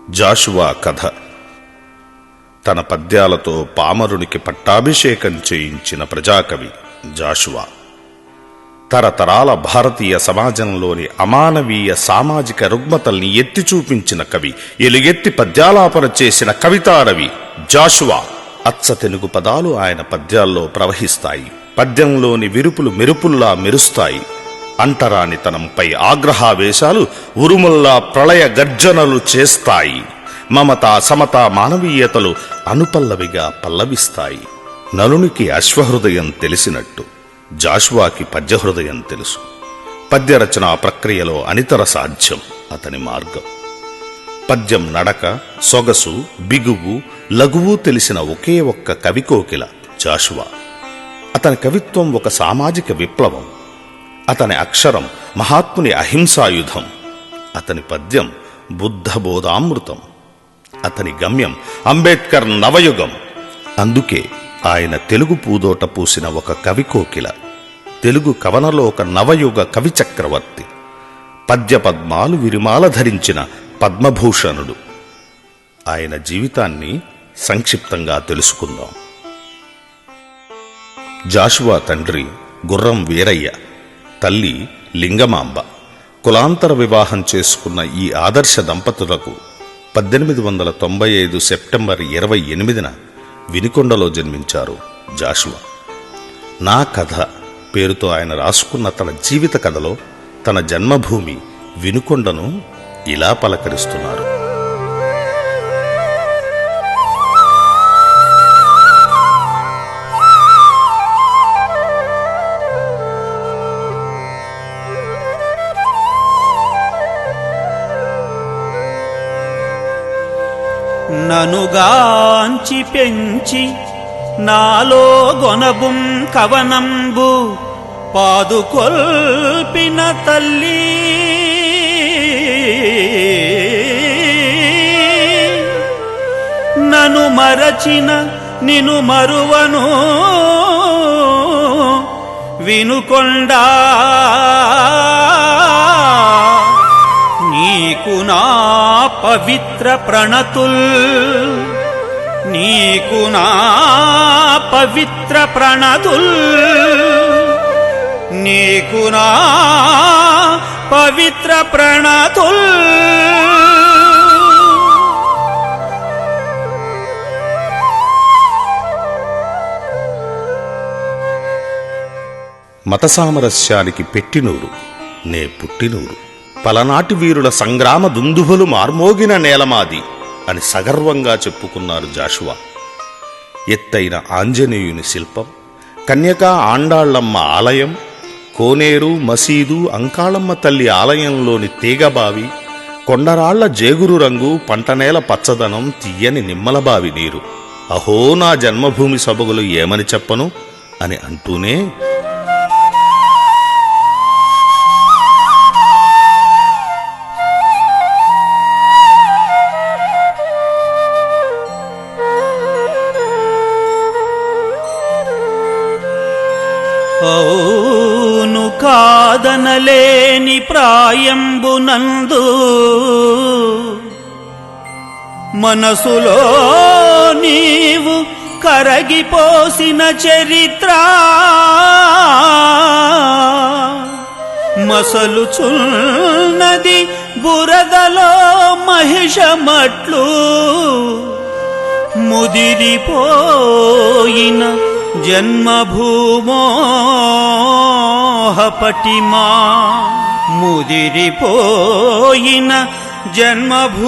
జాషువా కథ. తన పద్యాలతో పామరునికి పట్టాభిషేకం చేయించిన ప్రజాకవి జాషువా. తరతరాల భారతీయ సమాజంలోని అమానవీయ సామాజిక రుగ్మతల్ని ఎత్తి చూపించిన కవి, ఎలుగెత్తి పద్యాలాపన చేసిన కవితారవి జాషువా. అచ్చ తెలుగు పదాలు ఆయన పద్యాల్లో ప్రవహిస్తాయి. పద్యంలోని విరుపులు మెరుపుల్లా మెరుస్తాయి. అంటరానితనంపై ఆగ్రహావేశాలు ఉరుముల్లా ప్రళయ గర్జనలు చేస్తాయి. మమత, సమత, మానవీయతలు అనుపల్లవిగా పల్లవిస్తాయి. నలునికి అశ్వహృదయం తెలిసినట్టు జాషువాకి పద్యహృదయం తెలుసు. పద్యరచనా ప్రక్రియలో అనితర సాధ్యం అతని మార్గం. పద్యం నడక, సొగసు, బిగువు, లఘువు తెలిసిన ఒకే ఒక్క కవికోకిల జాషువా. అతని కవిత్వం ఒక సామాజిక విప్లవం. అతని అక్షరం మహాత్ముని అహింసాయుధం. అతని పద్యం బుద్ధబోధామృతం. అతని గమ్యం అంబేద్కర్ నవయుగం. అందుకే ఆయన తెలుగు పూదోట పూసిన ఒక కవికోకిల, తెలుగు కవనలో ఒక నవయుగ కవి చక్రవర్తి, పద్య పద్మాలు విరిమాల ధరించిన పద్మభూషణుడు. ఆయన జీవితాన్ని సంక్షిప్తంగా తెలుసుకుందాం. జాషువా తండ్రి గుర్రం వీరయ్య, తల్లి లింగమాంబ. కులాంతర వివాహం చేసుకున్న ఈ ఆదర్శ దంపతులకు 1895 సెప్టెంబర్ 28న వినుకొండలో జన్మించారు జాషువా. నా కథ పేరుతో ఆయన రాసుకున్న తన జీవిత కథలో తన జన్మభూమి వినుకొండను ఇలా పలకరిస్తున్నారు. ననుగాంచి పెంచి నాలో గొనబుం కవనంబు పాదుకొల్పిన తల్లి, నను మరచిన నిను మరువను వినుకొండా, నీకు నా పవిత్ర ప్రణతుల్, నీకు నా పవిత్ర ప్రణతుల్, నీకు నా పవిత్ర ప్రణతుల్. మత సామరస్యానికి పెట్టినూరు నే పుట్టినూరు, పలనాటి వీరుల సంగ్రామ దుందుభులు మార్మోగిన నేలమాది అని సగర్వంగా చెప్పుకున్నారు జాషువా. ఎత్తైన ఆంజనేయుని శిల్పం, కన్యకా ఆండాళ్లమ్మ ఆలయం, కోనేరు, మసీదు, అంకాళమ్మ తల్లి ఆలయంలోని తీగబావి, కొండరాళ్ల జేగురు రంగు, పంటనేల పచ్చదనం, తీయని నిమ్మలబావి నీరు, అహో నా జన్మభూమి సొబగులు ఏమని చెప్పను అని అంటూనే అవును కాదనలేని ప్రాయంబునందు మనసులో నీవు కరగిపోసిన చరిత్ర, మసలుచున్నది బురదలో మహిషమట్లు, ముదిరిపోయిన జన్మభూమోహపటిమా, ముదిరిపోయిన జన్మభూమోహపటిమా.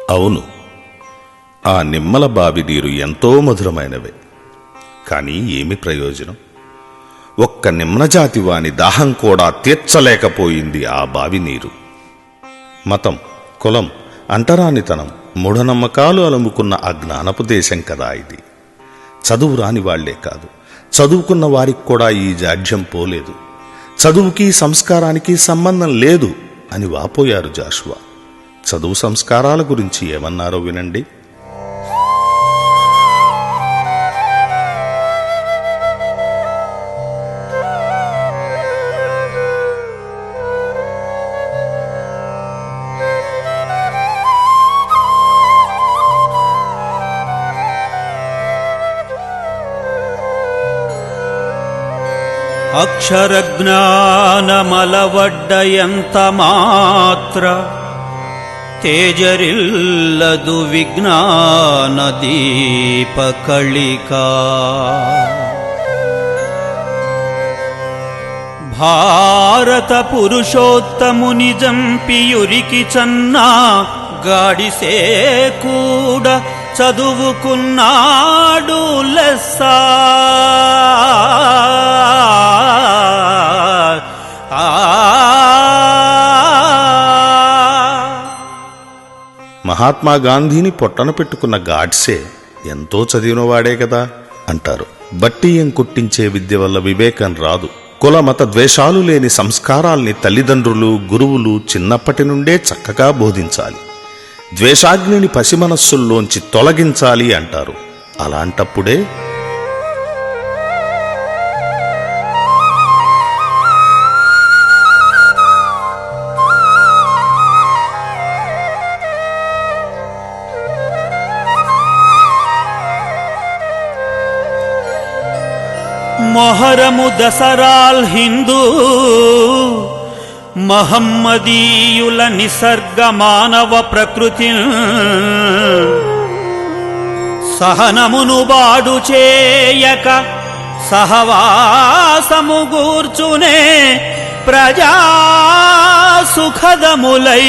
అవును, ఆ నిమ్మల బావి నీరు ఎంతో మధురమైనవే. కానీ ఏమి ప్రయోజనం? ఒక్క నిమ్నజాతి వాని దాహం కూడా తీర్చలేకపోయింది ఆ బావి నీరు. మతం, కులం, అంటరానితనం, మూఢనమ్మకాలు అలుముకున్న అజ్ఞానపు దేశం కదా ఇది. చదువు రాని వాళ్లే కాదు, చదువుకున్న వారికి కూడా ఈ జాడ్యం పోలేదు. చదువుకి సంస్కారానికి సంబంధం లేదు అని వాపోయారు జాషువా. చదువు సంస్కారాల గురించి ఏమన్నారో వినండి. అక్షర జ్ఞానమలవడ్డ ఎంత మాత్ర తేజరిల్లదు విజ్ఞాన దీపకళికా. భారత పురుషోత్తముని జంపియురికి చన్నా గాడిసే కూడా చదువుకున్నాడు లెస్స. మహాత్మా గాంధీని పొట్టన పెట్టుకున్న గాడ్సే ఎంతో చదివినవాడే కదా అంటారు. బట్టియం కుట్టించే విద్య వల్ల వివేకం రాదు. కుల మత ద్వేషాలు లేని సంస్కారాల్ని తల్లిదండ్రులు, గురువులు చిన్నప్పటి నుండే చక్కగా బోధించాలి. ద్వేషాగ్నిని పసిమనస్సుల్లోంచి తొలగించాలి అంటారు. అలాంటప్పుడే మొహరము దసరాల్ హిందూ మహమ్మదీయుల నిసర్గ మానవ ప్రకృతి సహనమును బాడు చేయక సహవాసము గూర్చునే ప్రజా సుఖదములై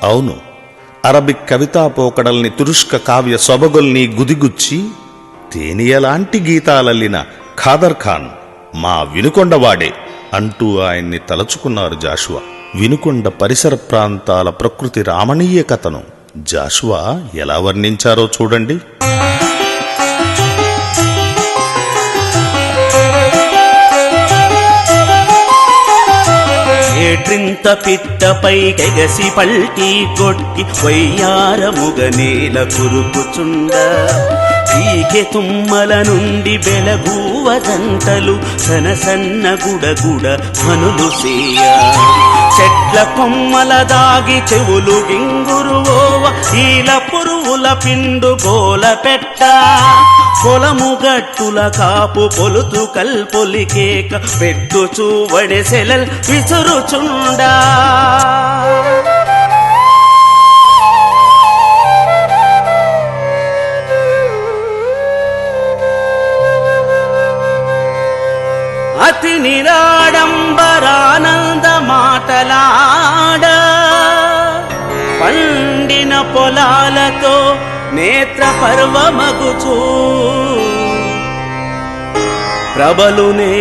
అవును, అరబిక్ కవితా పోకడల్ని, తురుష్క కావ్య సొబగుల్ని గుదిగుచ్చి తేనియలాంటి గీతాలల్లిన ఖాదర్ ఖాన్ మా వినుకొండవాడే అంటూ ఆయన్ని తలచుకున్నారు జాషువా. వినుకొండ పరిసర ప్రాంతాల ప్రకృతి రామణీయ కథను జాషువా ఎలా వర్ణించారో చూడండి. ఏట్రింత పిట్టపై ఎగసి పల్టీ కొట్టి వయ్యారముగ నేల కురుకుచుండ ఈకె తుమ్మల నుండి బెలగూవ జంటలు సనసన్న గుడగుడ మనులు సేయ చెట్ల కొమ్మల దాగి చెవులు గింగురువోవ ఈల పురువుల పిండు గోల పెట్ట పొలము గట్టుల కాపు పొలుతు కల్పొలికేక పెట్టుచూ వడెసెలల్ విసురుచుండా అతి నిరాడంబరానంద మాటలాడ పండిన పొలాలతో నేత్ర పర్వమగుచూ ప్రబలునే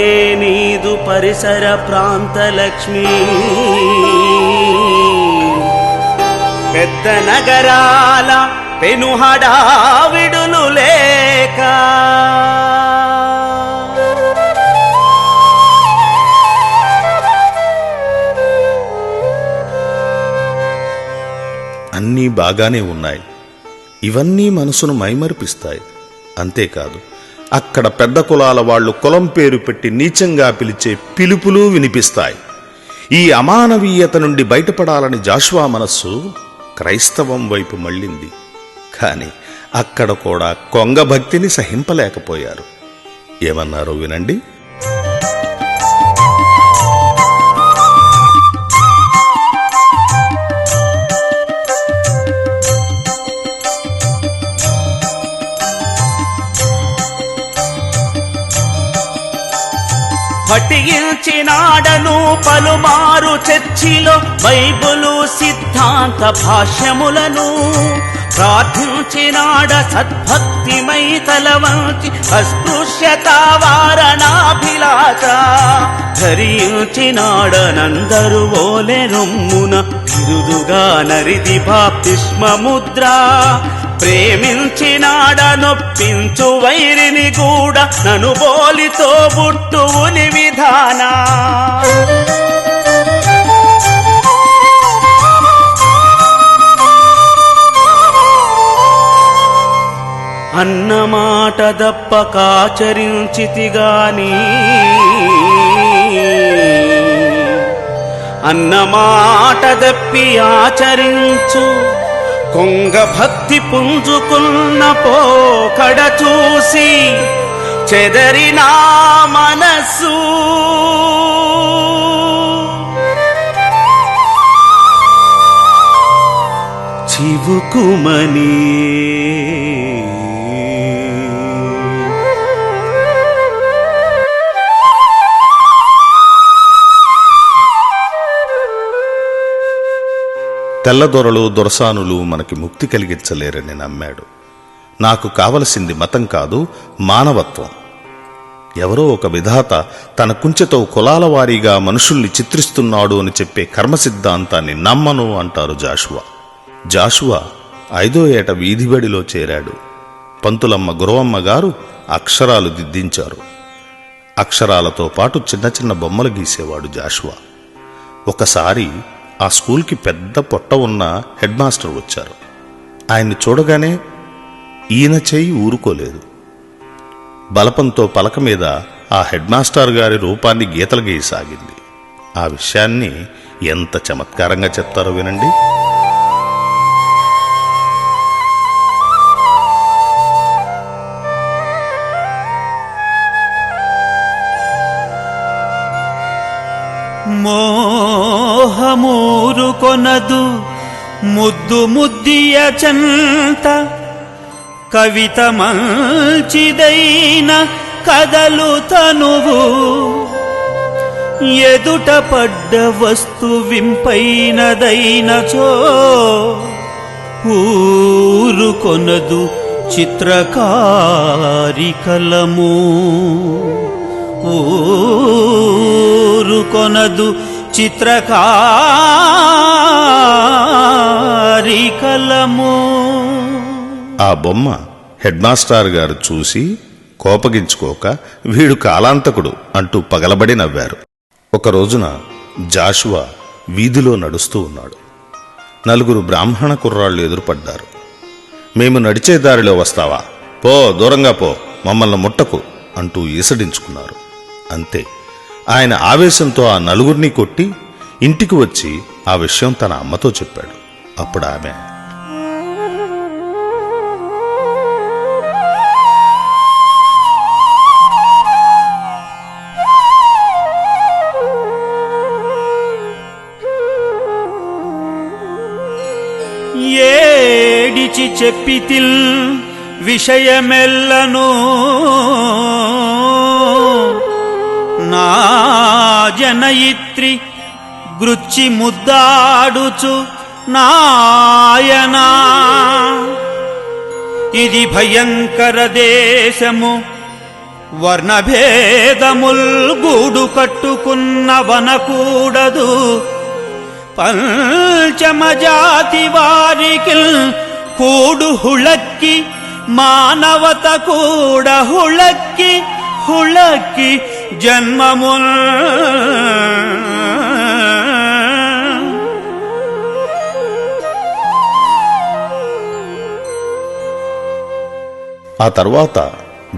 నీదు పరిసర ప్రాంత లక్ష్మీ పెద్ద నగరాల పెనుహడావిడులు లేక అన్నీ బాగానే ఉన్నాయి. ఇవన్నీ మనసును మైమరిపిస్తాయి. అంతేకాదు, అక్కడ పెద్ద కులాల వాళ్లు కులం పేరు పెట్టి నీచంగా పిలిచే పిలుపులు వినిపిస్తాయి. ఈ అమానవీయత నుండి బయటపడాలని జాషువా మనస్సు క్రైస్తవం వైపు మళ్ళింది. కాని అక్కడ కూడా కొంగ భక్తిని సహింపలేకపోయారు. ఏమన్నారో వినండి. పఠించినాడను పలుమారు చర్చిలో బైబులు సిద్ధాంత భాష్యములను ప్రార్థించినాడ సద్భక్తిమై తలవంచి అస్పృశ్యతావారణాభిలాష ధరించినాడనందరు ఓలె రొమ్మున బిరుదుగా నరిది బాప్తిస్మ ముద్ర ప్రేమించినాడ నొప్పించు వైరిని కూడా నను బోలితో బుట్టువుని విధానా అన్నమాట దప్పకాచరించితిగాని అన్నమాట దప్పి ఆచరించు కొంగ భక్తి పుంజుకున్న పోకడ చూసి చెదరినా మనస్సు చివుకుమని తెల్లదొరలు దొరసానులు మనకి ముక్తి కలిగించలేరని నమ్మాడు. నాకు కావలసింది మతం కాదు, మానవత్వం. ఎవరో ఒక విధాత తన కుంచెతో కులాల వారీగా మనుషుల్ని చిత్రిస్తున్నాడు అని చెప్పే కర్మ సిద్ధాంతాన్ని నమ్మను అంటారు జాషువా. జాషువా 5వ ఏట వీధిబడిలో చేరాడు. పంతులమ్మ గురవమ్మ గారు అక్షరాలు దిద్దించారు. అక్షరాలతో పాటు చిన్న చిన్న బొమ్మలు గీసేవాడు జాషువా. ఒకసారి ఆ స్కూల్కి పెద్ద పొట్ట ఉన్న హెడ్ మాస్టర్ వచ్చారు. ఆయన్ని చూడగానే ఈయన చెయ్యి ఊరుకోలేదు. బలపంతో పలక మీద ఆ హెడ్ మాస్టర్ గారి రూపాన్ని గీతలు గీయసాగింది. ఆ విషయాన్ని ఎంత చమత్కారంగా చెప్తారో వినండి. మోహమూరు కొనదు ముద్దు ముద్దియ చంత కవిత మంచిదైన కదలు తనువు ఎదుట పడ్డ వస్తు వింపైనదైనచో ఊరు కొనదు చిత్రకారి కలము ఊరు కొనదు చిత్రకారి కలము. ఆ బొమ్మ హెడ్ మాస్టర్ గారు చూసి కోపగించుకోక వీడు కాలాంతకుడు అంటూ పగలబడి నవ్వారు. ఒక రోజున జాషువా వీధిలో నడుస్తూ ఉన్నాడు. 4 బ్రాహ్మణ కుర్రాళ్ళు ఎదురుపడ్డారు. మేము నడిచే దారిలో వస్తావా, పో, దూరంగా పో, మమ్మల్ని ముట్టకు అంటూ ఈసడించుకున్నారు. అంతే, ఆయన ఆవేశంతో ఆ 4 కొట్టి ఇంటికి వచ్చి ఆ విషయం తన అమ్మతో చెప్పాడు. అప్పుడు ఆమె, ఏడిచి చెప్పితిల్ విషయమెల్లను నా జనయిత్రి గృచ్చి ముద్దాడుచు నాయనా ఇది భయంకర దేశము వర్ణభేదముల్ గూడు కట్టుకున్న వనకూడదు పంచమజాతి వారికి కూడు హుళక్కి మానవత కూడ హుళక్కి హుళక్కి జన్మముల్ ఆ తర్వాత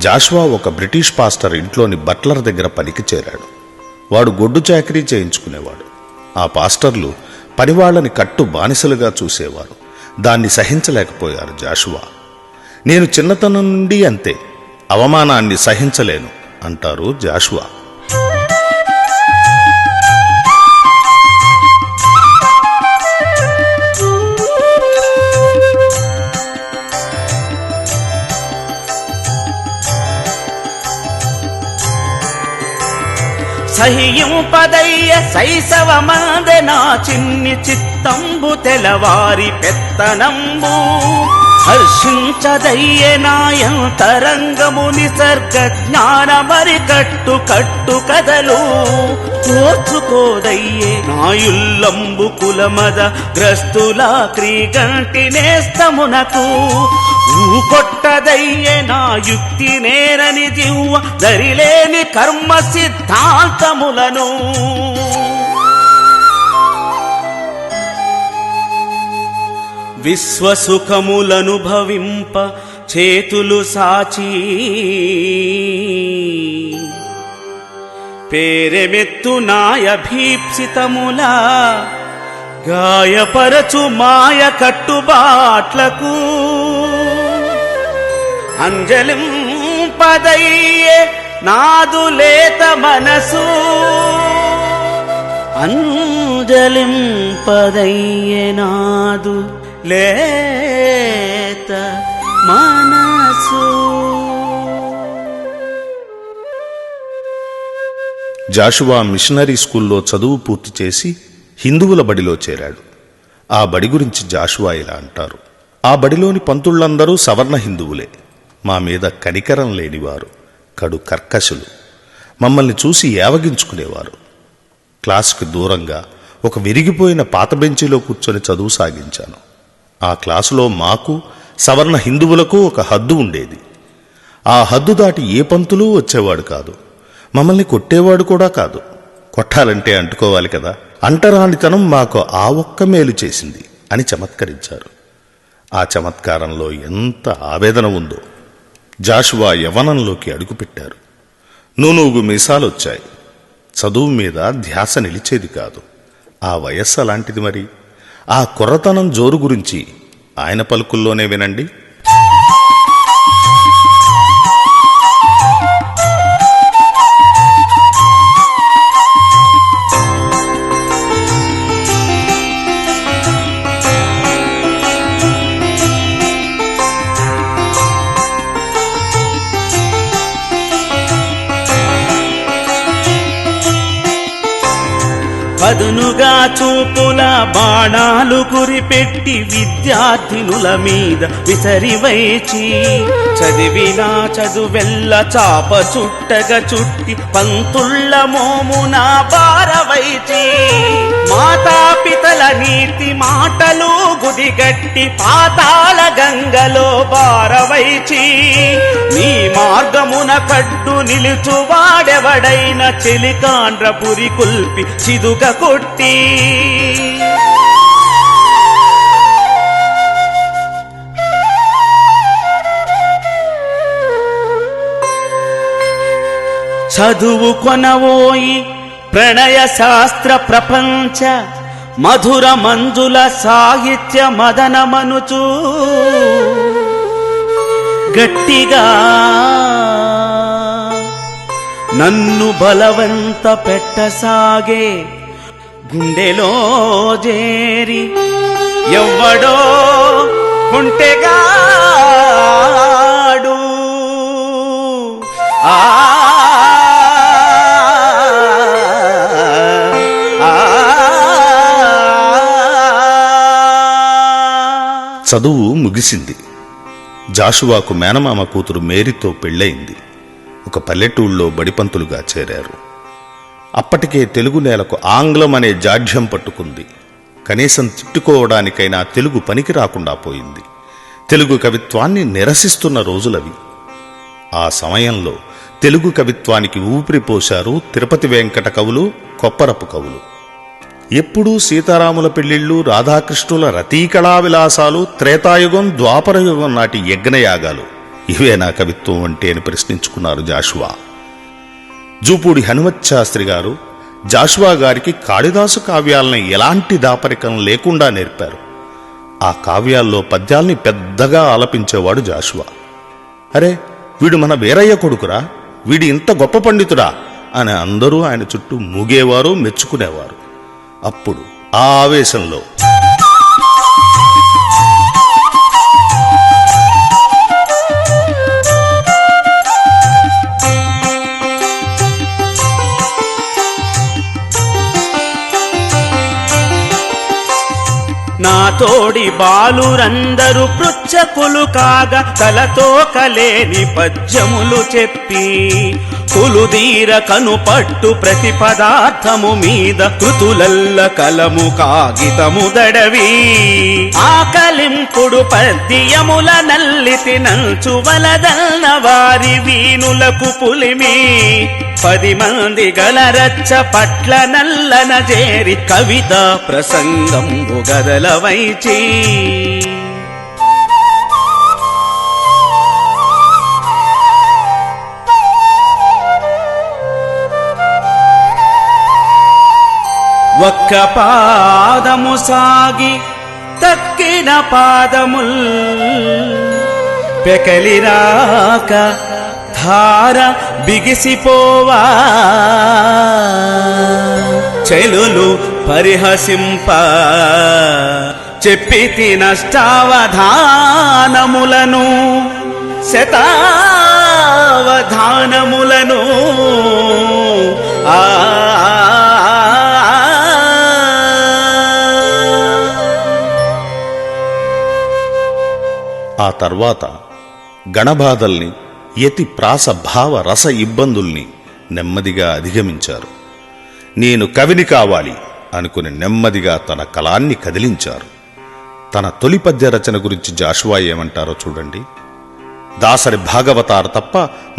జాషువా ఒక బ్రిటిష్ పాస్టర్ ఇంట్లోని బట్లర్ దగ్గర పనికి చేరాడు. వాడు గొడ్డు చాకరీ చేయించుకునేవాడు. ఆ పాస్టర్లు పనివాళ్లని కట్టు బానిసలుగా చూసేవారు. దాన్ని సహించలేకపోయారు జాషువా. నేను చిన్నతనం నుండి అంతే, అవమానాన్ని సహించలేను అంటారు జాషువా. సహింపదయ్య శైశవమందె నా చిన్ని చిత్తంబు తెలవారి పెత్తనంబు హర్షించదయ్యే నాయంతరంగము నిసర్గ జ్ఞానమరి కట్టు కట్టు కదలు ఓర్చుకోదయ్యే నాయుల్లంబు కులమద గ్రస్తుల క్రీగంటి నేస్తమునకు కొట్టదయ్యే నా యుక్తి నేరని దివ్వ దరిలేని కర్మ సిద్ధాంతములను విశ్వసుఖములను భవింప చేతులు సాచి పేరెమెత్తు నాయ భీప్సితములా గాయపరచు మాయ కట్టుబాట్లకు అంజలింపదయ్యే నాదు లేత మనసు అంజలింపదయ్యే నాదు లేత మనసు. జాషువా మిషనరీ స్కూల్లో చదువు పూర్తి చేసి హిందువుల బడిలో చేరాడు. ఆ బడి గురించి జాషువా ఇలా అంటారు: ఆ బడిలోని పంతుళ్లందరూ సవర్ణ హిందువులే. మా మీద కనికరం లేనివారు, కడు కర్కశులు. మమ్మల్ని చూసి ఏవగించుకునేవారు. క్లాసుకి దూరంగా ఒక విరిగిపోయిన పాత బెంచీలో కూర్చొని చదువు సాగించాను. ఆ క్లాసులో మాకు సవర్ణ హిందువులకు ఒక హద్దు ఉండేది. ఆ హద్దు దాటి ఏ పంతులు వచ్చేవాడు కాదు. మమ్మల్ని కొట్టేవాడు కూడా కాదు. కొట్టాలంటే అంటుకోవాలి కదా. అంటరానితనం మాకు ఆ ఒక్క మేలు చేసింది అని చమత్కరించారు. ఆ చమత్కారంలో ఎంత ఆవేదన ఉందో. జాషువా యవ్వనంలోకి అడుగుపెట్టారు. నూనూగు మీసాలొచ్చాయి. చదువు మీద ధ్యాస నిలిచేది కాదు. ఆ వయస్సు అలాంటిది. మరి ఆ కుర్రతనం జోరు గురించి ఆయన పలుకుల్లోనే వినండి. పదునుగా చూపుల బాణాలు గురిపెట్టి విద్యార్థినుల మీద విసరివైచి చదివినా చదువెల్ల చాప చుట్టగా చుట్టి పంతుళ్ళ మోమున బారవైచి మాతాపితల నీతి మాటలు గుదిగట్టి పాతాళ గంగలో బారవైచి నీ మార్గమున కడ్డు నిలుచువాడెవడైన చెలికాండ్ర పురి కుల్పి చిదుక కొట్టి చదువు కొనవోయి ప్రణయ శాస్త్ర ప్రపంచ మధుర మంజుల సాహిత్య మదనమనుచూ గట్టిగా నన్ను బలవంత పెట్టసాగే గుండెలో చేరి ఎవ్వడో కుంటెగాడు ఆ చదువు ముగిసింది. జాషువాకు మేనమామ కూతురు మేరీతో పెళ్ళయింది. ఒక పల్లెటూళ్ళలో బడిపంతులుగా చేరారు. అప్పటికే తెలుగు నేలకు ఆంగ్లం అనే జాఢ్యం పట్టుకుంది. కనీసం తిట్టుకోవడానికైనా తెలుగు పనికి రాకుండా పోయింది. తెలుగు కవిత్వాన్ని నిరసిస్తున్న రోజులవి. ఆ సమయంలో తెలుగు కవిత్వానికి ఊపిరిపోశారు తిరుపతి వెంకట కవులు, కొప్పరపు కవులు. ఎప్పుడూ సీతారాముల పెళ్లిళ్ళు, రాధాకృష్ణుల రతీకళా విలాసాలు, త్రేతాయుగం, ద్వాపరయుగం నాటి యజ్ఞయాగాలు ఇవే నా కవిత్వం అంటే అని ప్రశ్నించుకున్నారు జాషువా. జూపూడి హనుమత్ శాస్త్రి గారు జాషువా గారికి కాళిదాసు కావ్యాలని ఎలాంటి దాపరికం లేకుండా నేర్పారు. ఆ కావ్యాల్లో పద్యాల్ని పెద్దగా ఆలపించేవాడు జాషువా. అరే, వీడు మన వీరయ్య కొడుకురా, వీడి ఇంత గొప్ప పండితుడా అని అందరూ ఆయన చుట్టూ మూగేవారు, మెచ్చుకునేవారు. అప్పుడు ఆ ఆవేశంలో నా తోడి బాలురందరూ పృచ్ఛకులు కాగా తలతో కలేని పద్యములు చెప్పి కులుదీర కనుపట్టు ప్రతి పదార్థము మీద కృతులల్ల కలము కాగితము దడవి ఆకలింపుడు పద్యముల నల్లితి నంచువలదన్న వారి వీనులకు పులిమి 10 మంది గలరచ్చ పట్ల నల్లన చేరి కవిత ప్రసంగం గదలవైచి ఒక్క పాదము సాగి తక్కిన పాదముల్ పెకలిరాక ధార బిగిసిపోవా చెలులు పరిహసింప చెప్పితి నష్టావధానములను శతావధానములను ఆ తర్వాత గణబాధల్ని యతి ప్రాస భావ రస ఇబ్బందుల్ని నెమ్మదిగా అధిగమించారు. నేను కవిని కావాలి అనుకుని నెమ్మదిగా తన కలాన్ని కదిలించారు. తన తొలి పద్య రచన గురించి జాషువా ఏమంటారో చూడండి. దాసరి భాగవతారు తప్ప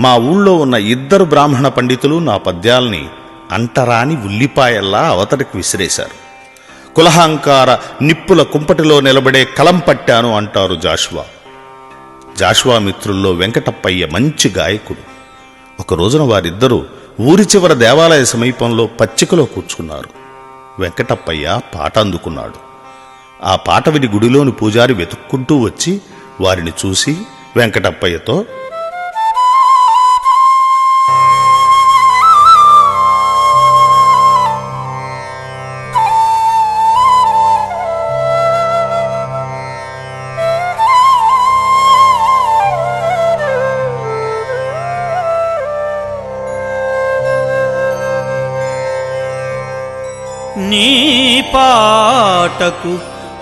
మా ఊళ్ళో ఉన్న 2 బ్రాహ్మణ పండితులు నా పద్యాల్ని అంటరాని ఉల్లిపాయల్లా అవతడికి విసిరేశారు. కులహంకార నిప్పుల కుంపటిలో నిలబడే కలం పట్టాను అంటారు జాషువా. జాషువా మిత్రుల్లో వెంకటప్పయ్య మంచి గాయకుడు. ఒక రోజున వారిద్దరూ ఊరి చివర దేవాలయ సమీపంలో పచ్చికలో కూర్చున్నారు. వెంకటప్పయ్య పాట అందుకున్నాడు. ఆ పాట విని గుడిలోని పూజారి వెతుక్కుంటూ వచ్చి వారిని చూసి వెంకటప్పయ్యతో, నీ పాటకు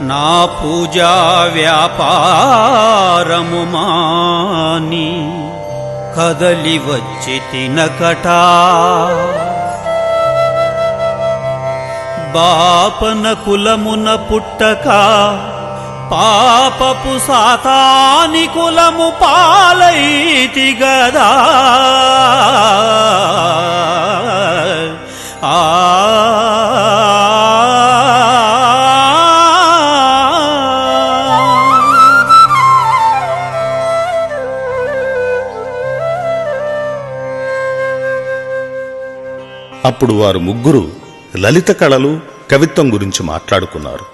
నా పూజా వ్యాపారము మాని కదలి వచ్చి తినకటా బాపన కులమున పుట్టక పాపపు సాతాని కులము పాలైతి గదా అప్పుడు వారు ముగ్గురు లలిత కళలు కవిత్వం గురించి మాట్లాడుకున్నారు.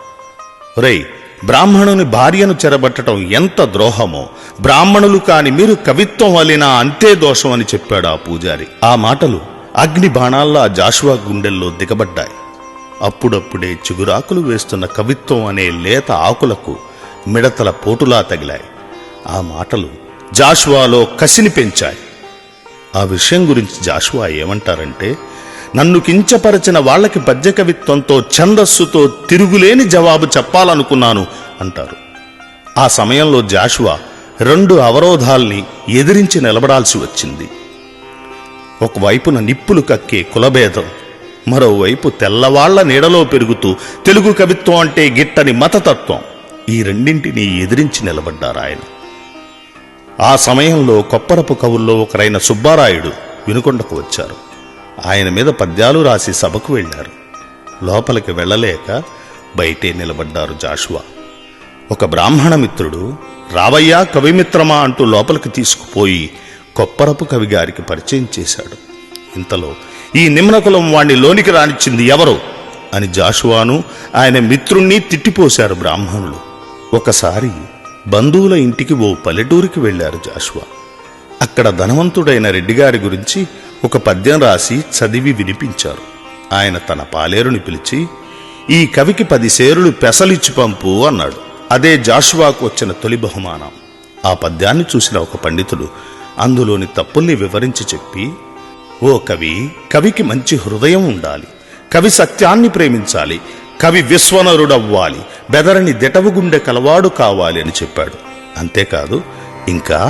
రేయ్, బ్రాహ్మణుని భార్యను చెరబట్టడం ఎంత ద్రోహమో, బ్రాహ్మణులు కాని మీరు కవిత్వం వలినా అంతే దోషం అని చెప్పాడు ఆ పూజారి. ఆ మాటలు అగ్ని బాణాల్లా జాషువా గుండెల్లో దిగబడ్డాయి. అప్పుడప్పుడే చిగురాకులు వేస్తున్న కవిత్వం అనే లేత ఆకులకు మిడతల పోటులా తగిలాయి. ఆ మాటలు జాషువాలో కసిని పెంచాయి. ఆ విషయం గురించి జాషువా ఏమంటారంటే, నన్ను కించపరచిన వాళ్లకి పద్య కవిత్వంతో ఛందస్సుతో తిరుగులేని జవాబు చెప్పాలనుకున్నాను అంటారు. ఆ సమయంలో జాషువా 2 అవరోధాల్ని ఎదిరించి నిలబడాల్సి వచ్చింది. ఒకవైపున నిప్పులు కక్కే కులభేదం, మరోవైపు తెల్లవాళ్ల నీడలో పెరుగుతూ తెలుగు కవిత్వం అంటే గిట్టని మతతత్వం. ఈ రెండింటినీ ఎదిరించి నిలబడ్డారాయన. ఆ సమయంలో కొప్పరపు కవుల్లో ఒకరైన సుబ్బారాయుడు వినుకొండకు వచ్చారు. ఆయన మీద పద్యాలు రాసి సభకు వెళ్లారు. లోపలికి వెళ్లలేక బయటే నిలబడ్డారు జాషువా. ఒక బ్రాహ్మణ మిత్రుడు రావయ్యా కవిమిత్రమా అంటూ లోపలికి తీసుకుపోయి కొప్పరపు కవిగారికి పరిచయం చేశాడు. ఇంతలో ఈ నిమ్నకులం వాణ్ణి లోనికి రానిచ్చింది ఎవరు అని జాషువాను ఆయన మిత్రుణ్ణి తిట్టిపోశారు బ్రాహ్మణులు. ఒకసారి బంధువుల ఇంటికి ఓ పల్లెటూరికి వెళ్లారు జాషువా. అక్కడ ధనవంతుడైన రెడ్డిగారి గురించి ఒక పద్యం రాసి చదివి వినిపించారు. ఆయన తన పాలేరుని పిలిచి, ఈ కవికి 10 సేరులు పెసలిచ్చి పంపు అన్నాడు. అదే జాషువాకు వచ్చిన తొలి బహుమానం. ఆ పద్యాన్ని చూసిన ఒక పండితుడు అందులోని తప్పుల్ని వివరించి చెప్పి, ఓ కవి, కవికి మంచి హృదయం ఉండాలి, కవి సత్యాన్ని ప్రేమించాలి, కవి విశ్వనరుడవ్వాలి, బెదరని దెటవు గుండె కలవాడు కావాలి అని చెప్పాడు. అంతేకాదు, ఇంకా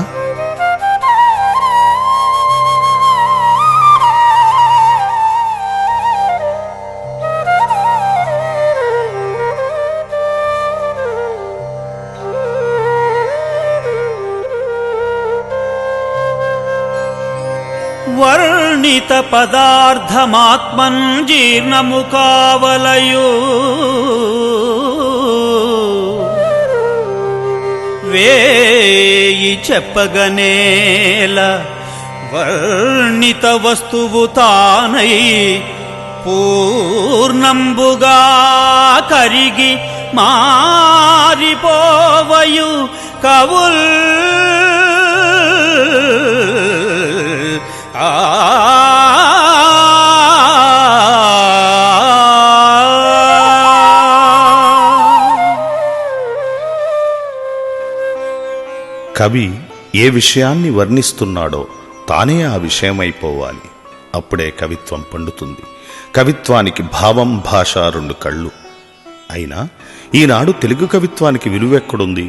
వర్ణిత పదార్థమాత్మన్ జీర్ణము కావలయు వేయి చెప్పగనేల వర్ణిత వస్తువు తానై పూర్ణంబుగా కరిగి మారిపోవయు కవుల్ కవి ఏ విషయాన్ని వర్ణిస్తున్నాడో తానే ఆ విషయమైపోవాలి. అప్పుడే కవిత్వం పండుతుంది. కవిత్వానికి భావం, భాష రెండు కళ్ళు. అయినా ఈనాడు తెలుగు కవిత్వానికి విలువెక్కడుంది?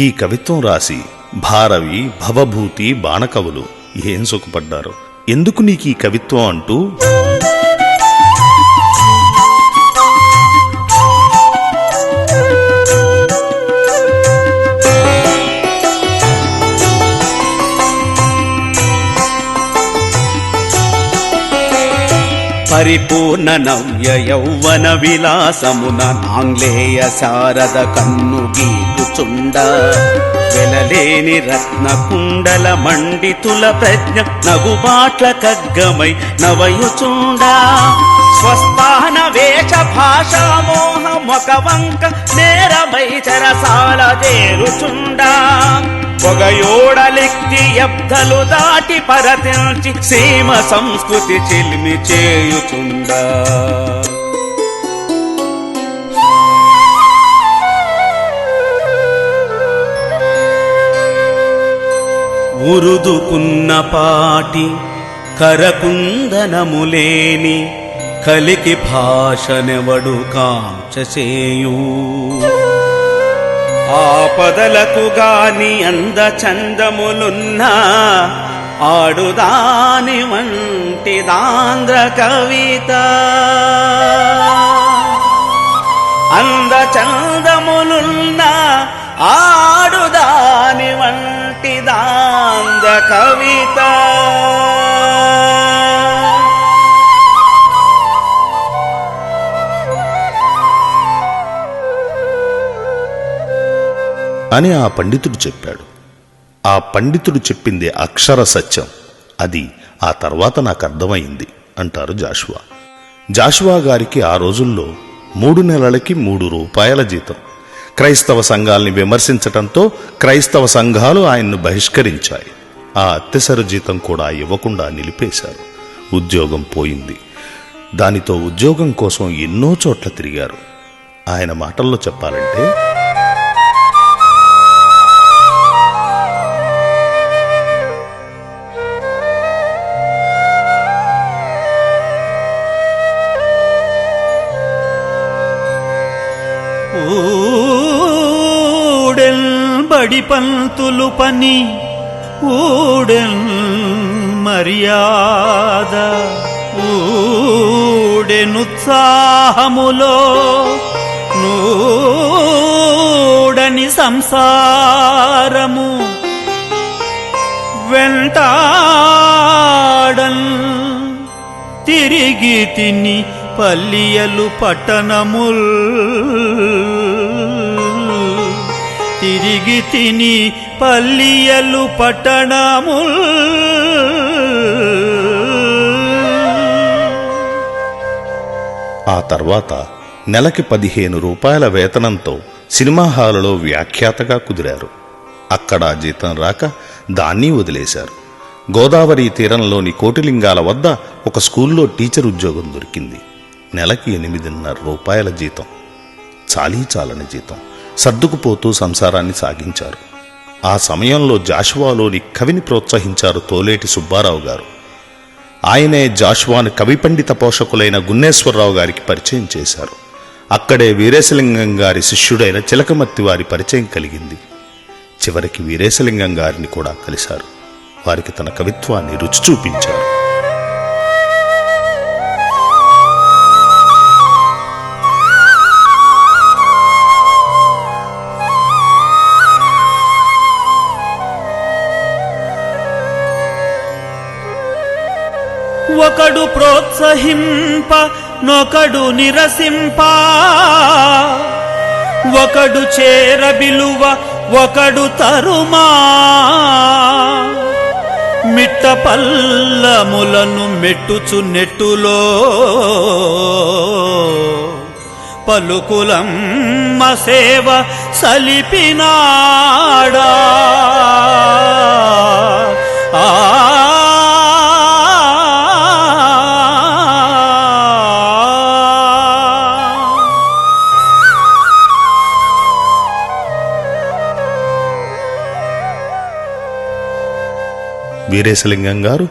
ఈ కవిత్వం రాసి భారవి, భవభూతి, బాణకవులు ఏం సుఖపడ్డారో. ఎందుకు నీకు ఈ కవిత్వం అంటూ పరిపూర్ణ నవ్య యౌవన విలాసమున నాంగ్లేయ శారద కన్ను గీకుచుండ వెలలేని రత్న కుండల మండితుల ప్రజ్ఞ నగుబాట్ల కగ్గమై నవయుచుండ స్వస్థాన వేష భాషా మోహ మొక వంక నేరమై చెరసాల చేరుచుండ పొగయోడలిక్తి యబ్ధలు దాటి పరతించి సీమ సంస్కృతి చిల్మి చేయుచుండా ఉరుదుకున్న పాటి కరకుందనములేని కలికి భాషనెవడు కాంచసేయు ఆపదలకు గాని అందచందములున్నా ఆడుదాని వంటి దాంద్ర కవిత అందచందములున్నా ఆడుదాని వంటి దాంద్ర కవిత అని ఆ పండితుడు చెప్పాడు. ఆ పండితుడు చెప్పింది అక్షర సత్యం. అది ఆ తర్వాత నాకు అర్థమైంది అంటారు జాషువా. జాషువా గారికి ఆ రోజుల్లో 3 నెలలకి 3 రూపాయల జీతం. క్రైస్తవ సంఘాల్ని విమర్శించటంతో క్రైస్తవ సంఘాలు ఆయన్ను బహిష్కరించాయి. ఆ అత్యసర జీతం కూడా ఇవ్వకుండా నిలిపేశారు. ఉద్యోగం పోయింది. దానితో ఉద్యోగం కోసం ఎన్నో చోట్ల తిరిగారు. ఆయన మాటల్లో చెప్పాలంటే, ఊడెల్ బడి పంతులు పని ఊడెల్ మర్యాద ఊడెనుత్సాహములో నూడని సంసారము వెంటాడన్ తిరిగి తిని పల్లియలు పట్టణముల్ తిరిగి తిని పల్లియలు పట్టణముల్ ఆ తర్వాత నెలకి 15 రూపాయల వేతనంతో సినిమా హాలులో వ్యాఖ్యాతగా కుదిరారు. అక్కడ జీతం రాక దాన్ని వదిలేశారు. గోదావరి తీరంలోని కోటిలింగాల వద్ద ఒక స్కూల్లో టీచర్ ఉద్యోగం దొరికింది. నెలకి 8.5 రూపాయల జీతం. చాలని జీతం. సర్దుకుపోతూ సంసారాన్ని సాగించారు. ఆ సమయంలో జాషువాలోని కవిని ప్రోత్సహించారు తోలేటి సుబ్బారావు గారు. ఆయనే జాషువాను కవి పండిత పోషకులైన గున్నేశ్వరరావు గారికి పరిచయం చేశారు. అక్కడే వీరేశలింగం గారి శిష్యుడైన చిలకమర్తి వారి పరిచయం కలిగింది. చివరికి వీరేశలింగం గారిని కూడా కలిశారు. వారికి తన కవిత్వాన్ని రుచి చూపించారు. ఒకడు ప్రోత్సహింప నొకడు నిరసింప ఒకడు చేరబిలువ ఒకడు తరుమా మిట్ట పల్లములను మెట్టుచు నెట్టులో పలుకులమ్మ సేవ సలిపినాడా ఆ వీరేశలింగం గారు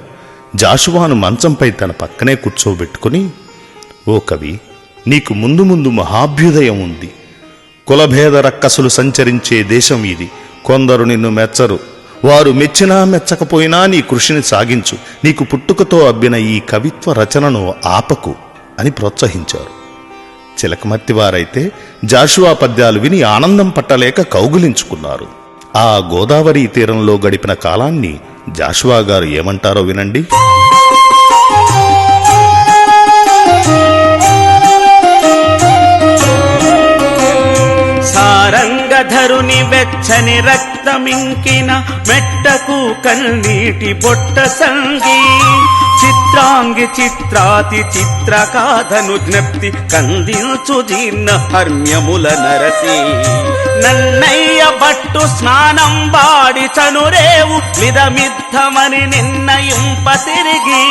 జాషువాను మంచంపై తన పక్కనే కూర్చోబెట్టుకుని, ఓ కవి, నీకు ముందు ముందు మహాభ్యుదయం ఉంది. కులభేద రక్కసులు సంచరించే దేశం ఇది. కొందరు నిన్ను మెచ్చరు. వారు మెచ్చినా మెచ్చకపోయినా నీ కృషిని సాగించు. నీకు పుట్టుకతో అబ్బిన ఈ కవిత్వ రచనను ఆపకు అని ప్రోత్సహించారు. చిలకమర్తివారైతే జాషువా పద్యాలు విని ఆనందం పట్టలేక కౌగిలించుకున్నారు. ఆ గోదావరి తీరంలో గడిపిన కాలాన్ని జాషువా గారు ఏమంటారో వినండి. సారంగధరుని వెచ్చని రక్తమింకిన మెట్టకు కన్నీటి బొట్ట సంగి చిత్రాంగి చిత్రాతి చిత్రకాధను జ్ఞప్తి కందిల్చు జీర్ణ హర్మ్యముల నరసి నన్నయ్య బట్టు స్నానం బాడి చనురేవు మిదమిద్దమని నిర్ణయింప తిరిగి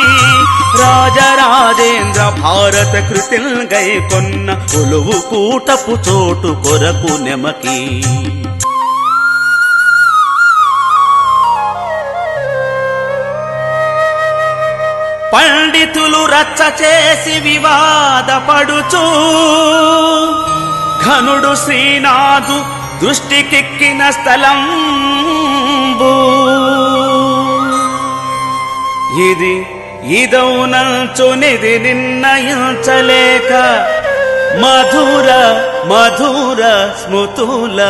రాజరాజేంద్ర భారత కృతిల్ గై కొన్న కొలువు కూటపు చోటు కొరకు నెమకి పండితులు రచ్చ చేసి వివాదపడుచు ఘనుడు శ్రీనాథు దృష్టికెక్కిన స్థలం ఇది ఇదౌనంచునిది నిర్ణయించలేక మధుర మధుర స్మృతుల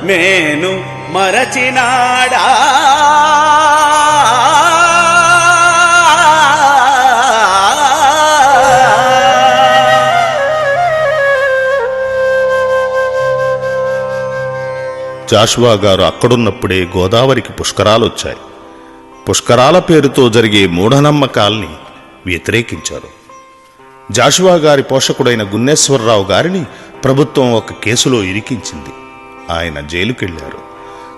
మేను మరచినాడా జాషువా గారు అక్కడున్నప్పుడే గోదావరికి పుష్కరాలొచ్చాయి. పుష్కరాల పేరుతో జరిగే మూఢనమ్మకాల్ని వ్యతిరేకించారు. జాషువా గారి పోషకుడైన గున్నేశ్వరరావు గారిని ప్రభుత్వం ఒక కేసులో ఇరికించింది. ఆయన జైలుకెళ్లారు.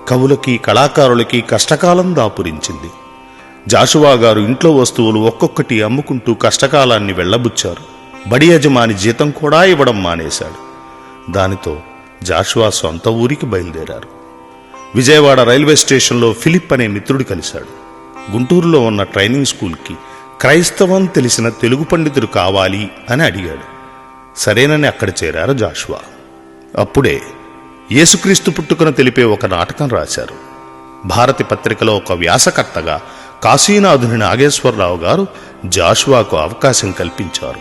కవులకి కళాకారులకి కష్టకాలం దాపురించింది. జాషువా గారు ఇంట్లో వస్తువులు ఒక్కొక్కటి అమ్ముకుంటూ కష్టకాలాన్ని వెళ్లబుచ్చారు. బడి యజమాని జీతం కూడా ఇవ్వడం మానేశాడు. దానితో జాషువా సొంత ఊరికి బయలుదేరారు. విజయవాడ రైల్వే స్టేషన్లో ఫిలిప్ అనే మిత్రుడు కలిశాడు. గుంటూరులో ఉన్న ట్రైనింగ్ స్కూల్కి క్రైస్తవం తెలిసిన తెలుగు పండితుడు కావాలి అని అడిగాడు. సరేనని అక్కడ చేరారు జాషువా. అప్పుడే యేసుక్రీస్తు పుట్టుకను తెలిపే ఒక నాటకం రాశారు. భారతి పత్రికలో ఒక వ్యాసకర్తగా కాశీనాథుని నాగేశ్వరరావు గారు జాషువాకు అవకాశం కల్పించారు.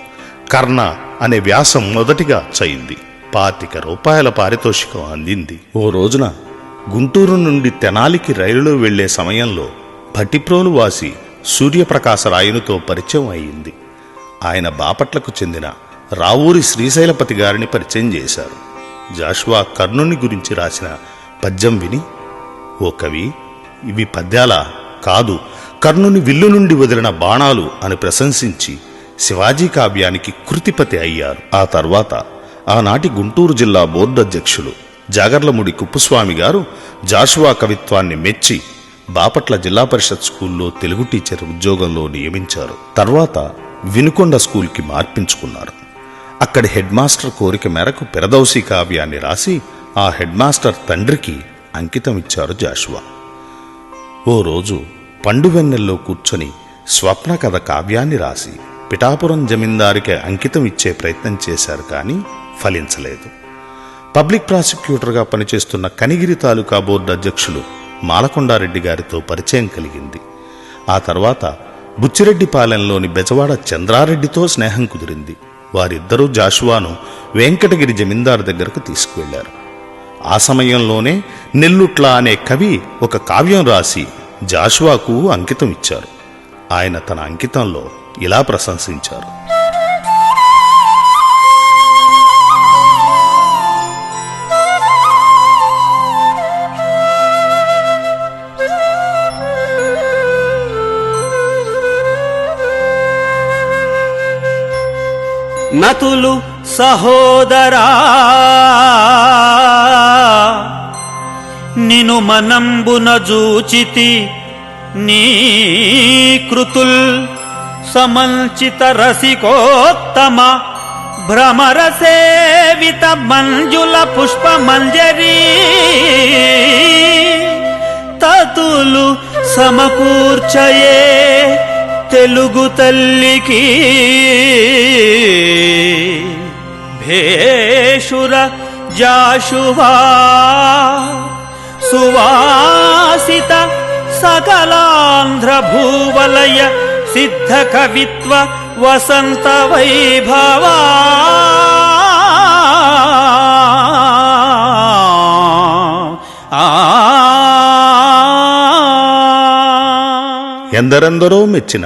కర్ణ అనే వ్యాసం మొదటిగా అచ్చయింది. 25 రూపాయల పారితోషికం అందింది. ఓ రోజున గుంటూరు నుండి తెనాలికి రైలులో వెళ్లే సమయంలో భట్టిప్రోలు వాసి సూర్యప్రకాశరాయునితో పరిచయం అయింది. ఆయన బాపట్లకు చెందిన రావూరి శ్రీశైలపతి గారిని పరిచయం చేశారు. జాషువా కర్ణుని గురించి రాసిన పద్యం విని, ఓ కవి, ఇవి పద్యాలా? కాదు, కర్ణుని విల్లు నుండి వదిలిన బాణాలు అని ప్రశంసించి శివాజీ కావ్యానికి కృతిపతి అయ్యారు. ఆ తర్వాత ఆనాటి గుంటూరు జిల్లా బోర్డు అధ్యక్షులు జాగర్లముడి కుప్పుస్వామి గారు జాషువా కవిత్వాన్ని మెచ్చి బాపట్ల జిల్లా పరిషత్ స్కూల్లో తెలుగు టీచర్ ఉద్యోగంలో నియమించారు. తర్వాత వినుకొండ స్కూల్కి మార్పించుకున్నారు. అక్కడి హెడ్ మాస్టర్ కోరిక మేరకు పెరదౌసి కావ్యాన్ని రాసి ఆ హెడ్ మాస్టర్ తండ్రికి అంకితం ఇచ్చారు జాషువా. ఓ రోజు పండువెన్నెల్లో కూర్చొని స్వప్న కథ కావ్యాన్ని రాసి పిఠాపురం జమీందారికి అంకితం ఇచ్చే ప్రయత్నం చేశారు, కానీ ఫలించలేదు. పబ్లిక్ ప్రాసిక్యూటర్గా పనిచేస్తున్న కనిగిరి తాలూకా బోర్డు అధ్యక్షులు మాలకొండారెడ్డి గారితో పరిచయం కలిగింది. ఆ తర్వాత బుచ్చిరెడ్డిపాలెంలోని బెజవాడ చంద్రారెడ్డితో స్నేహం కుదిరింది. వారిద్దరూ జాషువాను వెంకటగిరి జమీందారు దగ్గరకు తీసుకువెళ్లారు. ఆ సమయంలోనే నెల్లుట్ల అనే కవి ఒక కావ్యం రాసి జాషువాకు అంకితం ఇచ్చారు. ఆయన తన అంకితంలో ఇలా ప్రశంసించారు. నతులు సహోదరా నిను మనంబున జూచితి నీ కృతుల్ సమంచిత రసికోత్తమ భ్రమర సేవిత మంజుల పుష్ప మంజరీ తతులు సమకూర్చయే తెలుగు తల్లికి భేషుర జాషువా సువాసిత సకలాంధ్ర భూవలయ సిద్ధ కవిత్వ వసంత వైభవా ఎందరెందరో మెచ్చిన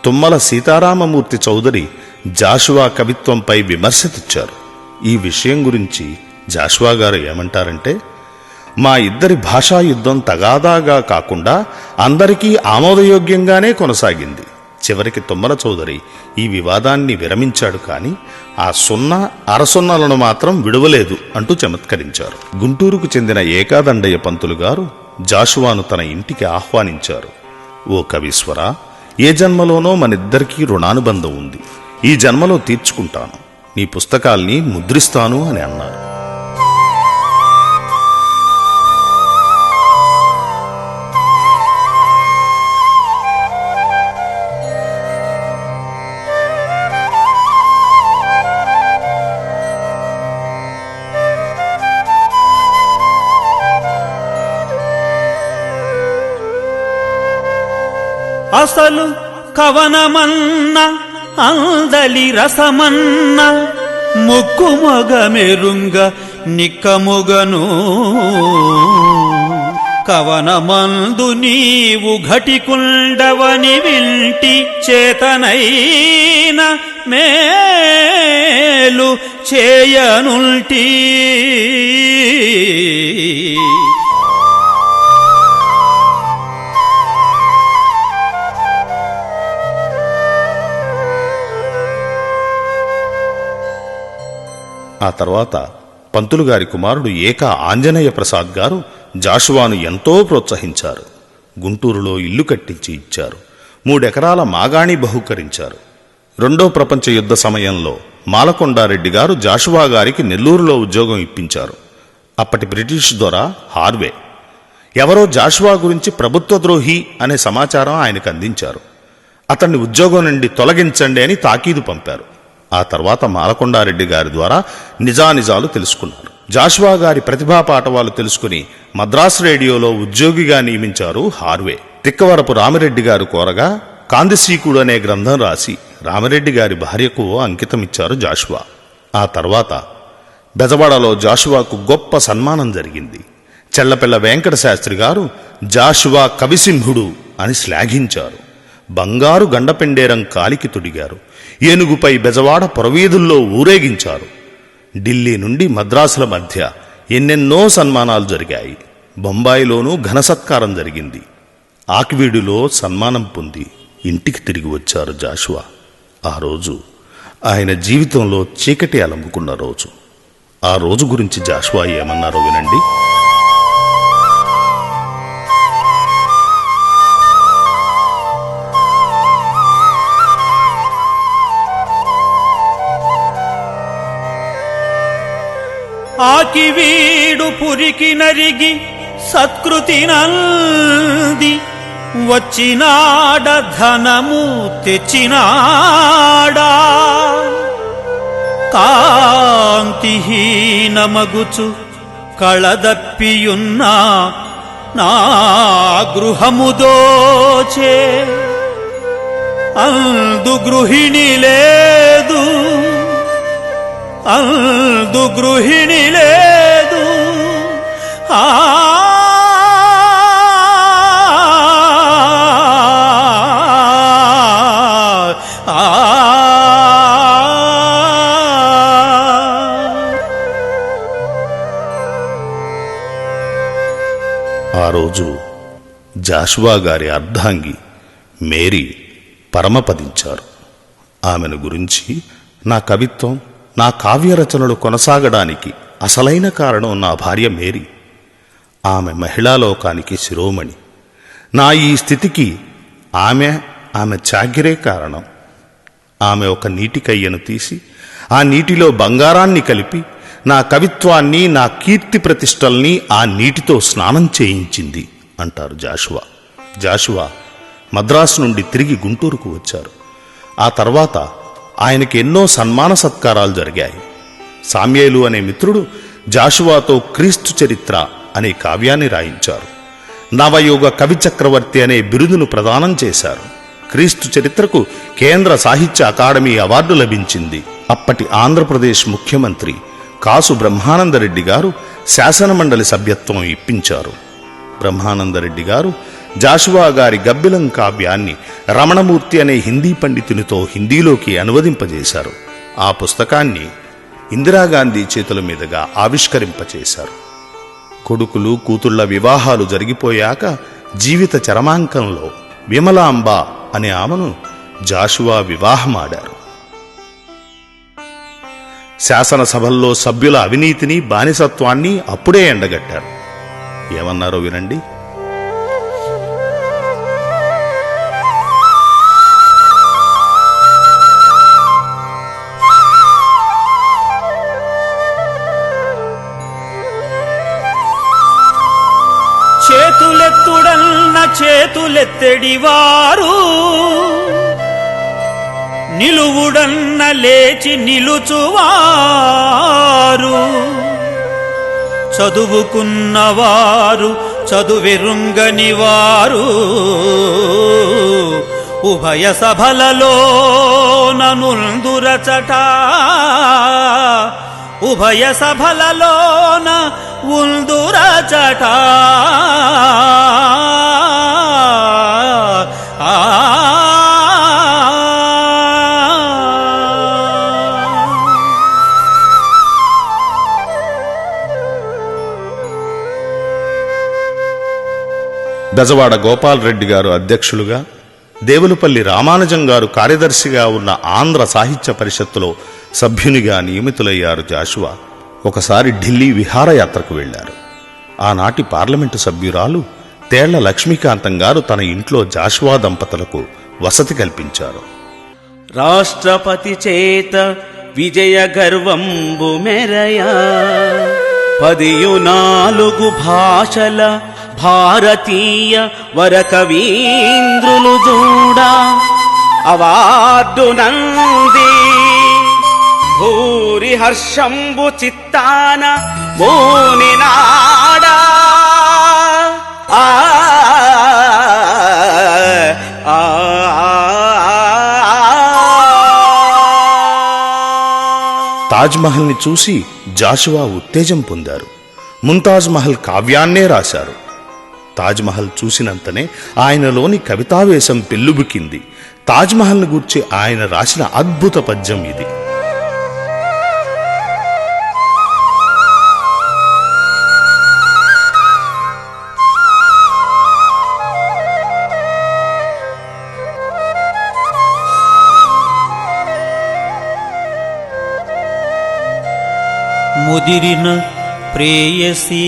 తుమ్మల సీతారామమూర్తి చౌదరి జాషువా కవిత్వంపై విమర్శ తెచ్చారు. ఈ విషయం గురించి జాషువా గారు ఏమంటారంటే, మా ఇద్దరి భాషా యుద్ధం తగాదాగా కాకుండా అందరికీ ఆమోదయోగ్యంగానే కొనసాగింది. చివరికి తుమ్మల చౌదరి ఈ వివాదాన్ని విరమించాడు, కానీ ఆ అరసున్నలను మాత్రం విడువలేదు అంటూ చమత్కరించారు. గుంటూరుకు చెందిన ఏకాదండయ్య పంతులు గారు జాషువాను తన ఇంటికి ఆహ్వానించారు. ఓ కవీశ్వర, ఏ జన్మలోనో మనిద్దరికీ రుణానుబంధం ఉంది. ఈ జన్మలో తీర్చుకుంటాను. నీ పుస్తకాల్ని ముద్రిస్తాను అని అన్నారు. అసలు కవనమన్న అందలి రసమన్న ముక్కు మొగ మెరుంగ నిక్కముగను కవనమందు నీవు ఘటికుండవని వింటి చేతనైన మేలు చేయనుల్టీ ఆ తర్వాత పంతులుగారి కుమారుడు ఏకా ఆంజనేయ ప్రసాద్ గారు జాషువాను ఎంతో ప్రోత్సహించారు. గుంటూరులో ఇల్లు కట్టించి ఇచ్చారు. 3 ఎకరాల మాగాణి బహుకరించారు. రెండో ప్రపంచ యుద్ధ సమయంలో మాలకొండారెడ్డి గారు జాషువా గారికి నెల్లూరులో ఉద్యోగం ఇప్పించారు. అప్పటి బ్రిటిష్ దొర హార్వే ఎవరో జాషువా గురించి ప్రభుత్వ ద్రోహి అనే సమాచారం ఆయనకు అందించారు. అతన్ని ఉద్యోగం నుండి తొలగించండి అని తాకీదు పంపారు. ఆ తర్వాత మాలకొండారెడ్డి గారి ద్వారా నిజానిజాలు తెలుసుకున్నారు. జాషువా గారి ప్రతిభా పాఠవాలు తెలుసుకుని మద్రాసు రేడియోలో ఉద్యోగిగా నియమించారు హార్వే. తిక్కవరపు రామిరెడ్డి గారు కోరగా కాందిశ్రీకుడు అనే గ్రంథం రాసి రామిరెడ్డి గారి భార్యకు అంకితమిచ్చారు జాషువా. ఆ తర్వాత బెజవాడలో జాషువాకు గొప్ప సన్మానం జరిగింది. చెళ్లపిల్ల వెంకట శాస్త్రి గారు జాషువా కవిసింహుడు అని శ్లాఘించారు. బంగారు గండపెండేరం కాలికి తొడిగారు. ఏనుగుపై బెజవాడ పురవీధుల్లో ఊరేగించారు. ఢిల్లీ నుండి మద్రాసుల మధ్య ఎన్నెన్నో సన్మానాలు జరిగాయి. బొంబాయిలోనూ ఘనసత్కారం జరిగింది. ఆకివీడులో సన్మానం పొంది ఇంటికి తిరిగి వచ్చారు జాషువా. ఆ రోజు ఆయన జీవితంలో చీకటి అలముకున్న రోజు. ఆ రోజు గురించి జాషువా ఏమన్నారో వినండి. ఆకివీడు పురికి నరిగి సత్కృతి నంది వచ్చినాడ ధనము తెచ్చినాడా కాంతిహీనమగుచు కళదప్పియున్నా నా గృహము దోచే అందు గృహిణి లేదు అందు గృహిణి లేదు ఆ రోజు జాషువా గారి అర్ధాంగి మేరీ పరమపదించారు. ఆమెను గురించి నా కవిత్వం, నా కావ్య రచనలు కొనసాగడానికి అసలైన కారణం నా భార్య మేరీ. ఆమె మహిళాలోకానికి శిరోమణి. నా ఈ స్థితికి ఆమె చాకిరే కారణం. ఆమె ఒక నీటి కయ్యను తీసి ఆ నీటిలో బంగారాన్ని కలిపి నా కవిత్వాన్ని, నా కీర్తి ప్రతిష్టల్ని ఆ నీటితో స్నానం చేయించింది అంటారు జాషువా. జాషువా మద్రాసు నుండి తిరిగి గుంటూరుకు వచ్చారు. ఆ తర్వాత ఆయనకి ఎన్నో సన్మాన సత్కారాలు జరిగాయి. సామ్యేలు అనే మిత్రుడు జాషువాతో క్రీస్తు చరిత్ర అనే కావ్యాన్ని రాయించారు. నవయుగ కవి చక్రవర్తి అనే బిరుదును ప్రదానం చేశారు. క్రీస్తు చరిత్రకు కేంద్ర సాహిత్య అకాడమీ అవార్డు లభించింది. అప్పటి ఆంధ్రప్రదేశ్ ముఖ్యమంత్రి కాసు బ్రహ్మానందరెడ్డి గారు శాసనమండలి సభ్యత్వం ఇప్పించారు. బ్రహ్మానందరెడ్డి గారు జాషువా గారి గబ్బిలం కావ్యాన్ని రమణమూర్తి అనే హిందీ పండితునితో హిందీలోకి అనువదింపజేశారు. ఆ పుస్తకాన్ని ఇందిరాగాంధీ చేతుల మీదుగా ఆవిష్కరింపచేశారు. కొడుకులు కూతుళ్ల వివాహాలు జరిగిపోయాక జీవిత చరమాంకంలో విమలాంబ అనే ఆమెను జాషువా వివాహమాడారు. శాసనసభల్లో సభ్యుల అవినీతిని, బానిసత్వాన్ని అప్పుడే ఎండగట్టారు. ఏమన్నారో వినండి. చేతులెత్తుడన్న చేతులెత్తెడివారు, నిలువుడన్న లేచి నిలుచువారు, చదువుకున్నవారు చదువెరుంగని వారు, ఉభయ సభలలో నుందురచట, ఉభయ సభలలోన ఉందురచట. బెజవాడ గోపాలరెడ్డి గారు అధ్యక్షులుగా, దేవులపల్లి రామానుజం గారు కార్యదర్శిగా ఉన్న ఆంధ్ర సాహిత్య పరిషత్తులో సభ్యునిగా నియమితులయ్యారు జాషువా. ఒకసారి ఢిల్లీ విహారయాత్రకు వెళ్లారు. ఆనాటి పార్లమెంటు సభ్యురాలు తేళ్ల లక్ష్మీకాంతం గారు తన ఇంట్లో జాషువా దంపతులకు వసతి కల్పించారు. రాష్ట్రపతి చేత విజయ గర్వంబు మెరయ, 14 భాషల భారతీయ వరకవీంద్రులు చూడా అవార్డు నంది, భూరి హర్షంబు చిత్తాన మోనినాడా. తాజ్మహల్ ని చూసి జాషువా ఉత్తేజం పొందారు. ముంతాజ్ మహల్ కావ్యాన్నే రాశారు. తాజ్మహల్ చూసినంతనే ఆయనలోని కవితావేశం పెల్లుబుకింది. తాజ్మహల్ను గూర్చి ఆయన రాసిన అద్భుత పద్యం ఇది. ముదిరిన ప్రేయసీ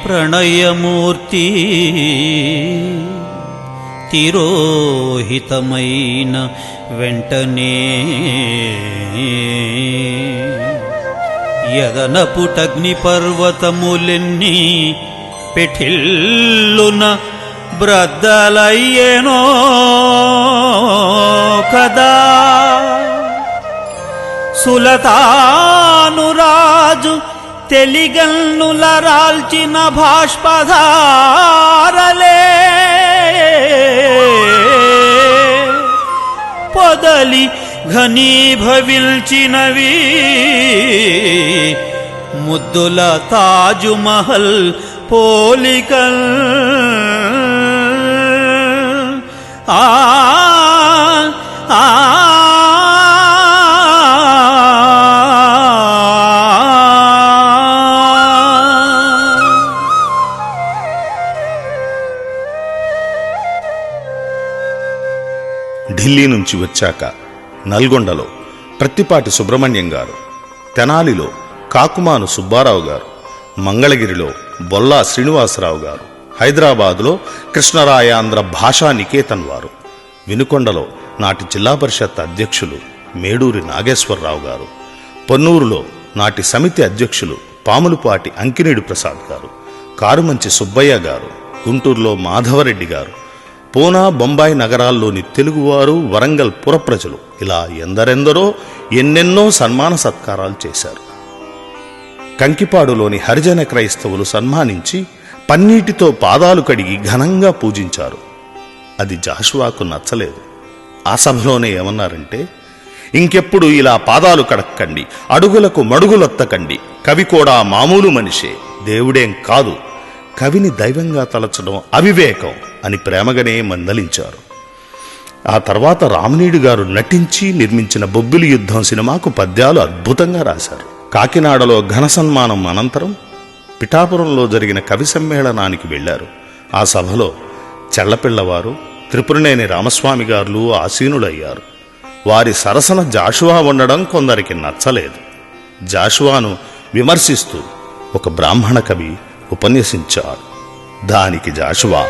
ప్రణయమూర్తి, తిరోహితమైన వెంటనే యదనపుటగ్ని పర్వతములెన్ని పెఠిల్లున బ్రద్దలయ్యేనో కదా. సులతానురాజు తెలిగన్నుల రాల్చిన భాష్పధారలే పొదలి ఘనీభవిల్చినవి, ముద్దుల తాజుమహల్ పోలికల్. ఆ ఢిల్లీ నుంచి వచ్చాక నల్గొండలో ప్రత్తిపాటి సుబ్రహ్మణ్యం గారు, తెనాలిలో కాకుమాను సుబ్బారావు గారు, మంగళగిరిలో బొల్లా శ్రీనివాసరావు గారు, హైదరాబాదులో కృష్ణరాయాంధ్ర భాషా నికేతన్ వారు, వినుకొండలో నాటి జిల్లా పరిషత్ అధ్యక్షులు మేడూరి నాగేశ్వరరావు గారు, పొన్నూరులో నాటి సమితి అధ్యక్షులు పాములుపాటి అంకినేడు ప్రసాద్ గారు, కారుమంచి సుబ్బయ్య గారు, గుంటూరులో మాధవరెడ్డి గారు, పూనా బొంబాయి నగరాల్లోని తెలుగువారు, వరంగల్ పురప్రజలు, ఇలా ఎందరెందరో ఎన్నెన్నో సన్మాన సత్కారాలు చేశారు. కంకిపాడులోని హరిజన క్రైస్తవులు సన్మానించి పన్నీటితో పాదాలు కడిగి ఘనంగా పూజించారు. అది జాషువాకు నచ్చలేదు. ఆ సభలోనే ఏమన్నారంటే, ఇంకెప్పుడు ఇలా పాదాలు కడక్కండి, అడుగులకు మడుగులొత్తకండి, కవి కూడా మామూలు మనిషే, దేవుడేం కాదు, కవిని దైవంగా తలచడం అవివేకం అని ప్రేమగానే మందలించారు. ఆ తర్వాత రామనీడు గారు నటించి నిర్మించిన బొబ్బిలి యుద్ధం సినిమాకు పద్యాలు అద్భుతంగా రాశారు. కాకినాడలో ఘన సన్మానం అనంతరం పిఠాపురంలో జరిగిన కవి సమ్మేళనానికి వెళ్లారు. ఆ సభలో చెళ్లపిళ్లవారు, త్రిపురనేని రామస్వామి గారు ఆసీనులయ్యారు. వారి సరసన జాషువా ఉండడం కొందరికి నచ్చలేదు. జాషువాను విమర్శిస్తూ ఒక బ్రాహ్మణ కవి ఉపన్యసించాడు. దానికి జాషువా,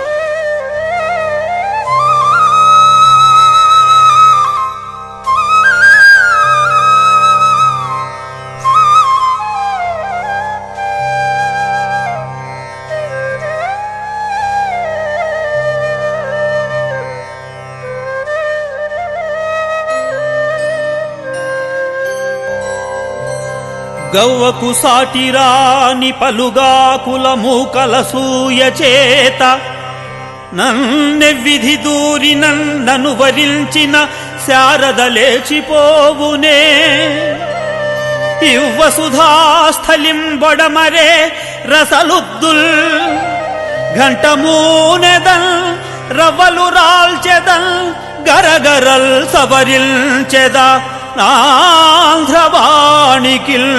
గవ్వకు సాటిరాని పలుగా కులమూకల సూయ చేత నన్నెవ్విధి దూరి నన్ను వరించిన శారద లేచిపోవునే. ఇవ్వసుధాస్థలింబొడమరే రసలుద్దుల్ ఘంటమూనెదల్ రవ్వలు రాల్చెదల్ గరగరల్ సవరిల్చెద ఆంధ్రవాణికిల్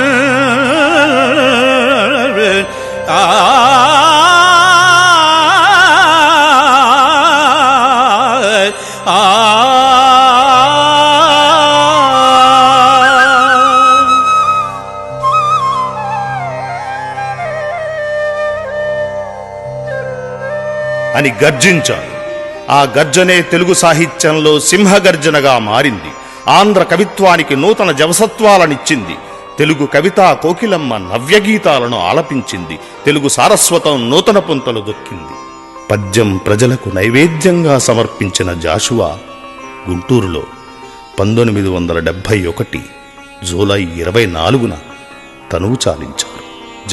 అని గర్జించారు. ఆ గర్జనే తెలుగు సాహిత్యంలో సింహగర్జనగా మారింది. ఆంధ్ర కవిత్వానికి నూతన జవసత్వాలనిచ్చింది. తెలుగు కవితా కోకిలమ్మ నవ్యగీతాలను ఆలపించింది. తెలుగు సారస్వతం నూతన పుంతలు దొక్కింది. పద్యం ప్రజలకు నైవేద్యంగా సమర్పించిన జాషువా గుంటూరులో 1971 జూలై 24న తనువు చాలించారు.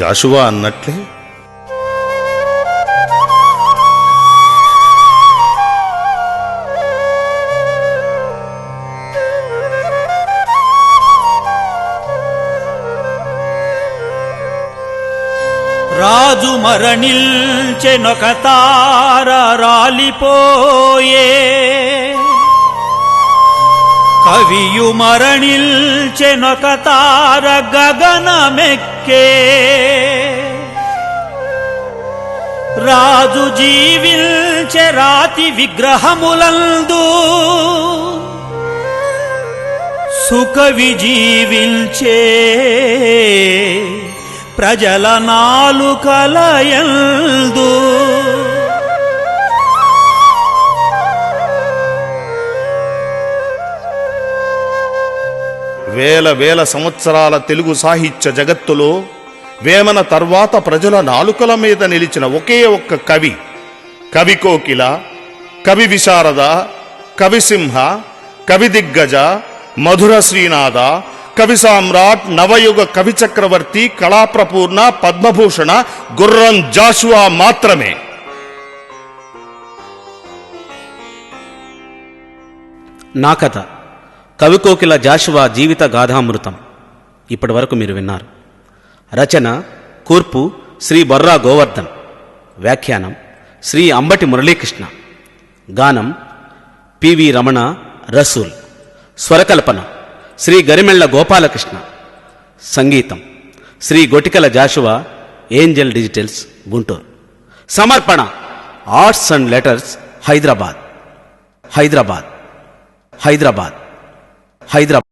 జాషువా అన్నట్లే రాజు మరణిల్చెనొక తార రాలిపోయే, కవియు మరణిల్చెనొక తార గగనమెక్కే. రాజు జీవిల్చె రాతి విగ్రహములందు, సుకవి జీవిల్చే ప్రజల నాలుకలయందు. వేల వేల సంవత్సరాల తెలుగు సాహిత్య జగత్తులో వేమన తర్వాత ప్రజల నాలుకల మీద నిలిచిన ఒకే ఒక్క కవి, కవి కోకిల, కవి విశారద, కవిసింహ, కవి దిగ్గజ, మధుర శ్రీనాథ, కవి సామ్రాట్, నవయుగ కవి చక్రవర్తి, కళాప్రపూర్ణ, పద్మభూషణ గుర్రం జాషువా మాత్రమే. నా కథ కవికోకిల జాషువా జీవిత గాథామృతం ఇప్పటి వరకు మీరు విన్నారు. రచన కూర్పు శ్రీ బొర్రా గోవర్ధన్, వ్యాఖ్యానం శ్రీ అంబటి మురళీకృష్ణ, గానం పివి రమణ రసూల్, స్వరకల్పన శ్రీ గరిమెళ్ల గోపాలకృష్ణ, సంగీతం శ్రీ గొటికల జాషువా, ఏంజల్ డిజిటల్స్ గుంటూరు. సమర్పణ arts and letters, Hyderabad. Hyderabad.